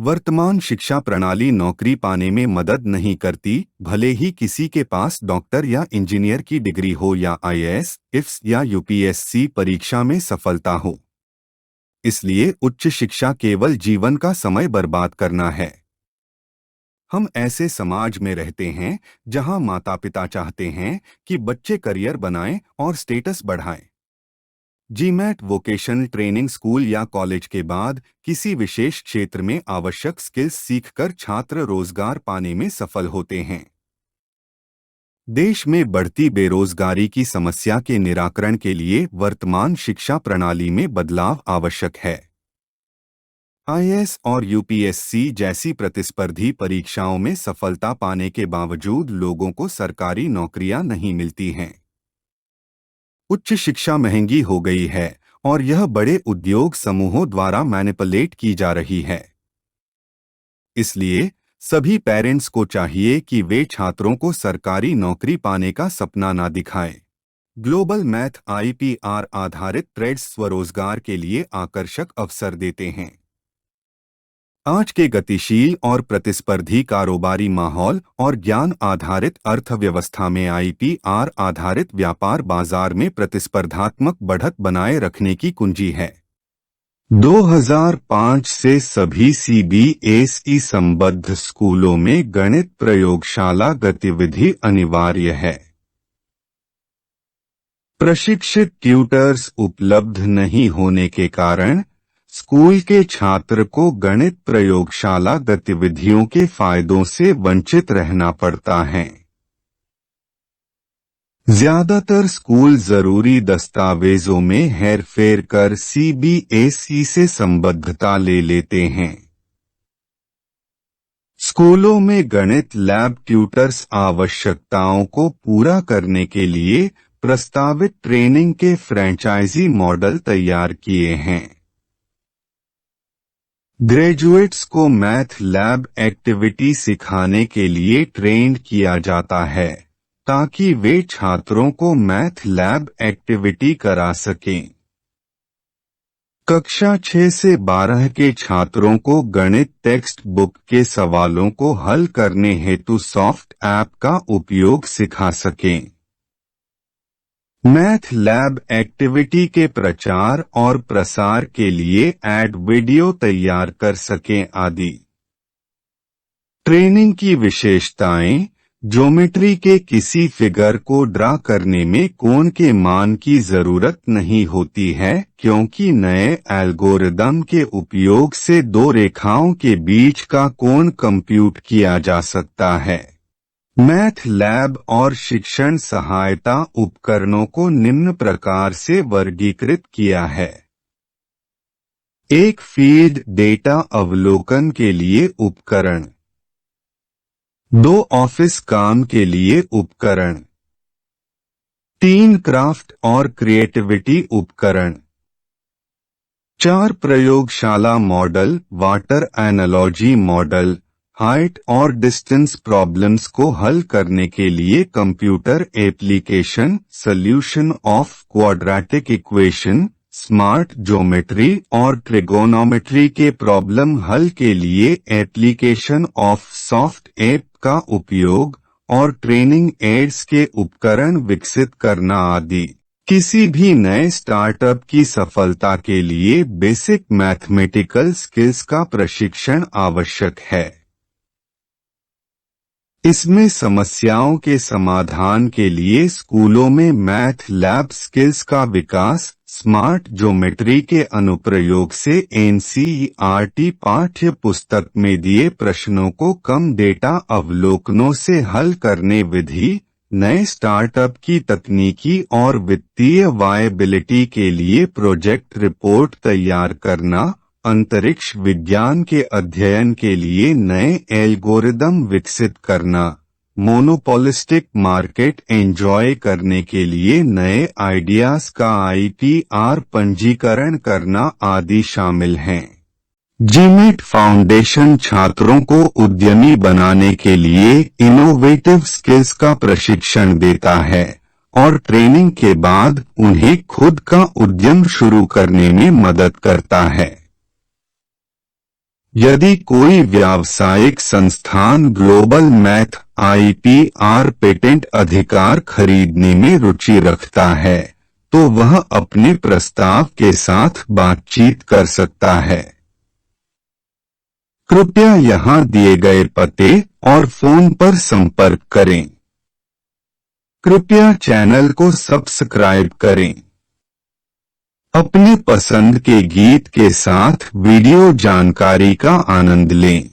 वर्तमान शिक्षा प्रणाली नौकरी पाने में मदद नहीं करती, भले ही किसी के पास डॉक्टर या इंजीनियर की डिग्री हो या आईएएस, इफ्स या यूपीएससी परीक्षा में सफलता हो। इसलिए उच्च शिक्षा केवल जीवन का समय बर्बाद करना है। हम ऐसे समाज में रहते हैं जहां माता पिता चाहते हैं कि बच्चे करियर बनाएं और स्टेटस बढ़ाएं। जीमैट वोकेशनल ट्रेनिंग स्कूल या कॉलेज के बाद किसी विशेष क्षेत्र में आवश्यक स्किल्स सीखकर छात्र रोजगार पाने में सफल होते हैं। देश में बढ़ती बेरोजगारी की समस्या के निराकरण के लिए वर्तमान शिक्षा प्रणाली में बदलाव आवश्यक है। आईएएस और यूपीएससी जैसी प्रतिस्पर्धी परीक्षाओं में सफलता पाने के बावजूद लोगों को सरकारी नौकरियां नहीं मिलती हैं। उच्च शिक्षा महंगी हो गई है और यह बड़े उद्योग समूहों द्वारा मैनिपुलेट की जा रही है। इसलिए सभी पेरेंट्स को चाहिए कि वे छात्रों को सरकारी नौकरी पाने का सपना ना दिखाएं। ग्लोबल मैथ आईपीआर आधारित ट्रेड्स स्वरोजगार के लिए आकर्षक अवसर देते हैं। आज के गतिशील और प्रतिस्पर्धी कारोबारी माहौल और ज्ञान आधारित अर्थव्यवस्था में आईपीआर आधारित व्यापार बाजार में प्रतिस्पर्धात्मक बढ़त बनाए रखने की कुंजी है। 2005 से सभी सीबीएसई संबद्ध स्कूलों में गणित प्रयोगशाला गतिविधि अनिवार्य है। प्रशिक्षित ट्यूटर्स उपलब्ध नहीं होने के कारण स्कूल के छात्र को गणित प्रयोगशाला गतिविधियों के फायदों से वंचित रहना पड़ता है। ज्यादातर स्कूल जरूरी दस्तावेजों में हेरफेर कर सीबीएसई से संबद्धता ले लेते हैं। स्कूलों में गणित लैब ट्यूटर्स आवश्यकताओं को पूरा करने के लिए प्रस्तावित ट्रेनिंग के फ्रेंचाइजी मॉडल तैयार किए हैं। ग्रेजुएट्स को मैथ लैब एक्टिविटी सिखाने के लिए ट्रेंड किया जाता है ताकि वे छात्रों को मैथ लैब एक्टिविटी करा सकें। कक्षा 6 से 12 के छात्रों को गणित टेक्स्ट बुक के सवालों को हल करने हेतु सॉफ्ट ऐप का उपयोग सिखा सकें। मैथ लैब एक्टिविटी के प्रचार और प्रसार के लिए एड वीडियो तैयार कर सकें आदि। ट्रेनिंग की विशेषताएं: ज्योमेट्री के किसी फिगर को ड्रा करने में कोण के मान की जरूरत नहीं होती है क्योंकि नए एल्गोरिदम के उपयोग से दो रेखाओं के बीच का कोण कंप्यूट किया जा सकता है। मैथ लैब और शिक्षण सहायता उपकरणों को निम्न प्रकार से वर्गीकृत किया है। एक फील्ड डेटा अवलोकन के लिए उपकरण, 2 ऑफिस काम के लिए उपकरण, 3 क्राफ्ट और क्रिएटिविटी उपकरण, 4 प्रयोगशाला model, water analogy model, height और डिस्टेंस प्रॉब्लम्स को हल करने के लिए computer application, solution of quadratic equation, smart geometry और ट्रिगोनोमेट्री के प्रॉब्लम हल के लिए एप्लीकेशन ऑफ सॉफ्ट ऐप का उपयोग और ट्रेनिंग एड्स के उपकरण विकसित करना आदि। किसी भी नए स्टार्टअप की सफलता के लिए बेसिक मैथमेटिकल स्किल्स का प्रशिक्षण आवश्यक है। इसमें समस्याओं के समाधान के लिए स्कूलों में मैथ लैब स्किल्स का विकास, स्मार्ट ज्योमेट्री के अनुप्रयोग से एनसीईआरटी पाठ्य पुस्तक में दिए प्रश्नों को कम डेटा अवलोकनों से हल करने विधि, नए स्टार्टअप की तकनीकी और वित्तीय वायबिलिटी के लिए प्रोजेक्ट रिपोर्ट तैयार करना, अंतरिक्ष विज्ञान के अध्ययन के लिए नए एल्गोरिदम विकसित करना, मोनोपोलिस्टिक मार्केट एंजॉय करने के लिए नए आइडियाज का आईपीआर पंजीकरण करना आदि शामिल हैं। जीमेट फाउंडेशन छात्रों को उद्यमी बनाने के लिए इनोवेटिव स्किल्स का प्रशिक्षण देता है और ट्रेनिंग के बाद उन्हें खुद का उद्यम शुरू करने में मदद करता है। यदि कोई व्यावसायिक संस्थान ग्लोबल मैथ IPR पेटेंट अधिकार खरीदने में रुचि रखता है तो वह अपने प्रस्ताव के साथ बातचीत कर सकता है। कृपया यहाँ दिए गए पते और फोन पर संपर्क करें। कृपया चैनल को सब्सक्राइब करें। अपने पसंद के गीत के साथ वीडियो जानकारी का आनंद लें।